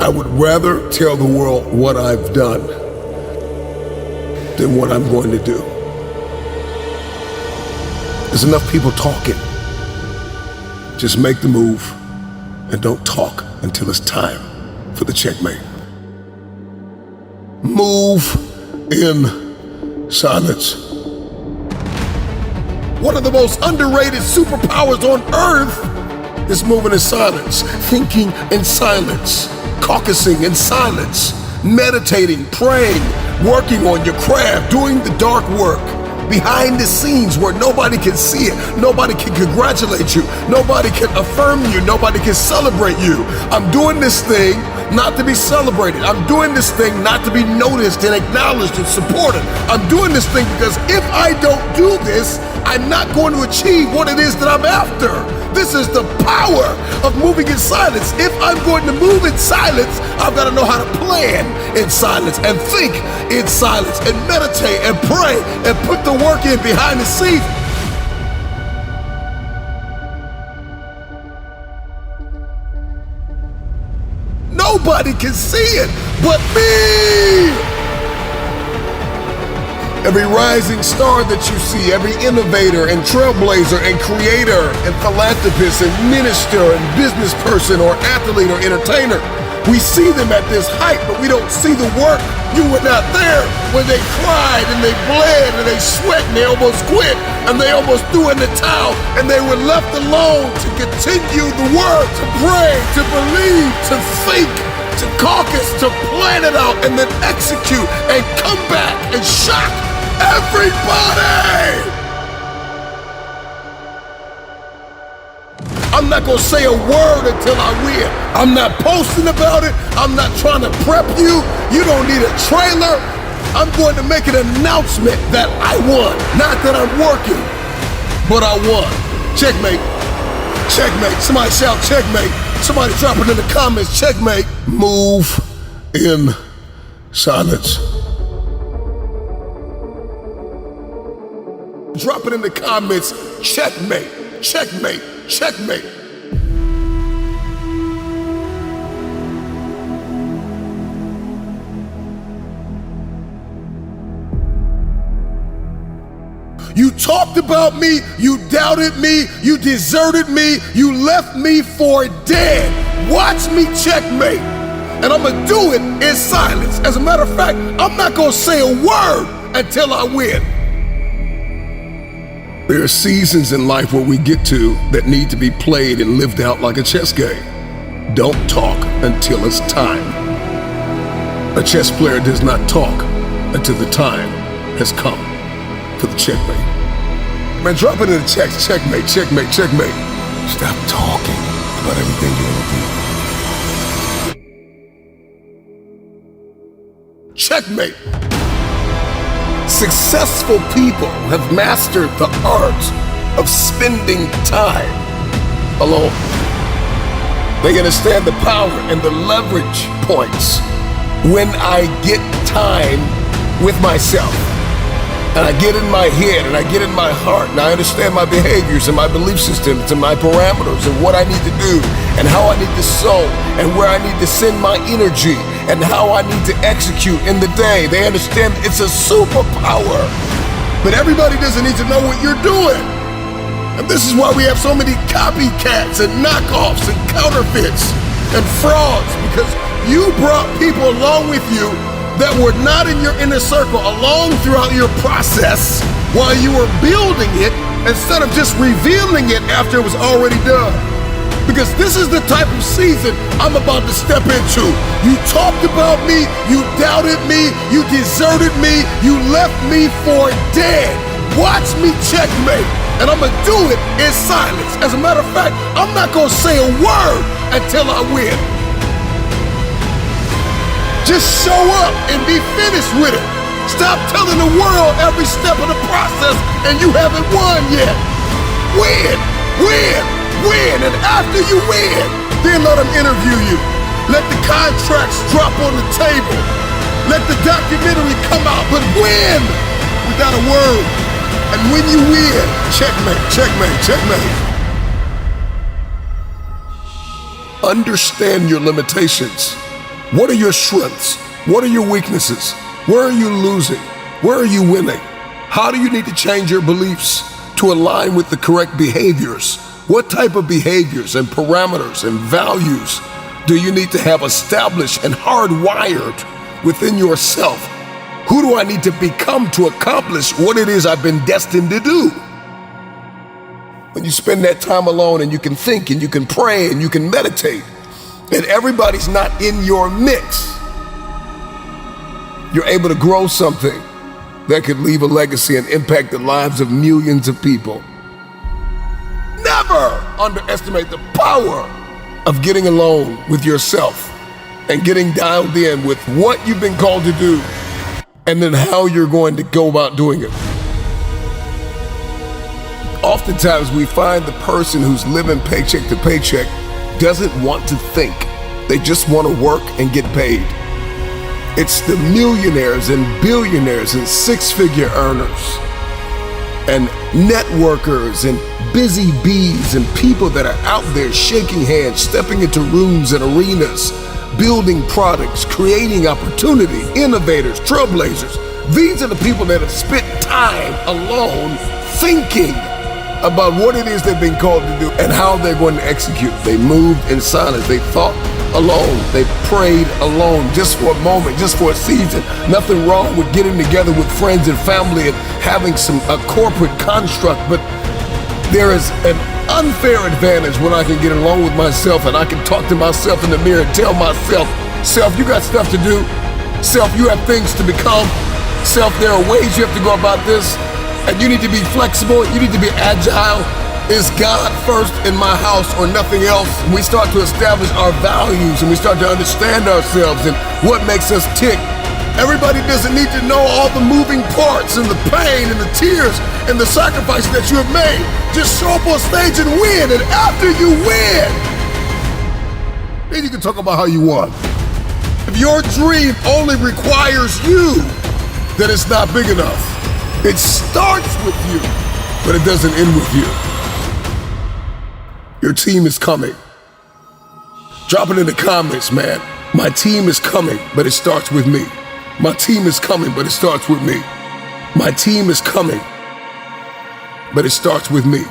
I would rather tell the world what I've done than what I'm going to do. There's enough people talking. Just make the move and don't talk until it's time for the checkmate. Move in silence. One of the most underrated superpowers on earth is moving in silence, thinking in silence, caucusing in silence, meditating, praying, working on your craft, doing the dark work, behind the scenes where nobody can see it, nobody can congratulate you, nobody can affirm you, nobody can celebrate you. I'm doing this thing not to be celebrated. I'm doing this thing not to be noticed and acknowledged and supported. I'm doing this thing because if I don't do this, I'm not going to achieve what it is that I'm after. This is the power of moving in silence. If I'm going to move in silence, I've got to know how to plan in silence and think in silence and meditate and pray and put the work in behind the scenes. Nobody can see it but me. Every rising star that you see, every innovator and trailblazer and creator and philanthropist and minister and business person or athlete or entertainer, we see them at this height, but we don't see the work. You were not there when they cried and they bled and they sweat and they almost quit and they almost threw in the towel and they were left alone to continue the work, to pray, to believe, to think, to caucus, to plan it out and then execute and come back and shock everybody! I'm not gonna say a word until I win. I'm not posting about it. I'm not trying to prep you. You don't need a trailer. I'm going to make an announcement that I won. Not that I'm working, but I won. Checkmate. Checkmate. Somebody shout checkmate. Somebody drop it in the comments. Checkmate. Move in silence. Drop it in the comments. Checkmate, checkmate, checkmate. You talked about me, you doubted me, you deserted me, you left me for dead. Watch me checkmate. And I'm gonna do it in silence. As a matter of fact, I'm not gonna say a word until I win. There are seasons in life where we get to that need to be played and lived out like a chess game. Don't talk until it's time. A chess player does not talk until the time has come for the checkmate. Man, drop it in the text. Checkmate, checkmate, checkmate. Stop talking about everything you want to do. Checkmate. Successful people have mastered the art of spending time alone. They understand the power and the leverage points when I get time with myself. And I get in my head and I get in my heart and I understand my behaviors and my belief systems and my parameters and what I need to do and how I need to sow and where I need to send my energy and how I need to execute in the day. They understand it's a superpower. But everybody doesn't need to know what you're doing. And this is why we have so many copycats and knockoffs and counterfeits and frauds, because you brought people along with you that were not in your inner circle along throughout your process while you were building it instead of just revealing it after it was already done. Because this is the type of season I'm about to step into. You talked about me, you doubted me, you deserted me, you left me for dead. Watch me checkmate, and I'm gonna do it in silence. As a matter of fact, I'm not gonna say a word until I win. Just show up and be finished with it. Stop telling the world every step of the process and you haven't won yet. Win, win, win, and after you win, then let them interview you. Let the contracts drop on the table. Let the documentary come out, but win without a word. And when you win, checkmate, checkmate, checkmate. Understand your limitations What are your strengths? What are your weaknesses? Where are you losing? Where are you winning? How do you need to change your beliefs to align with the correct behaviors? What type of behaviors and parameters and values do you need to have established and hardwired within yourself? Who do I need to become to accomplish what it is I've been destined to do? When you spend that time alone and you can think and you can pray and you can meditate, and everybody's not in your mix, you're able to grow something that could leave a legacy and impact the lives of millions of people. Never underestimate the power of getting alone with yourself and getting dialed in with what you've been called to do and then how you're going to go about doing it. Oftentimes we find the person who's living paycheck to paycheck doesn't want to think. They just want to work and get paid. It's the millionaires and billionaires and six-figure earners and networkers and busy bees and people that are out there shaking hands, stepping into rooms and arenas, building products, creating opportunity, innovators, trailblazers. These are the people that have spent time alone thinking about what it is they've been called to do and how they're going to execute. They moved in silence. They thought alone. They prayed alone, just for a moment, just for a season. Nothing wrong with getting together with friends and family and having a corporate construct, but there is an unfair advantage when I can get along with myself and I can talk to myself in the mirror and tell myself, self, you got stuff to do. Self, you have things to become. Self, there are ways you have to go about this, and you need to be flexible. You need to be agile. Is God first in my house or nothing else? We start to establish our values and we start to understand ourselves and what makes us tick. Everybody doesn't need to know all the moving parts and the pain and the tears and the sacrifices that you have made. Just show up on stage and win, and after you win, then you can talk about how you won. If your dream only requires you, then it's not big enough. It starts with you, but it doesn't end with you. Your team is coming. Drop it in the comments, man. My team is coming, but it starts with me. My team is coming, but it starts with me. My team is coming, but it starts with me.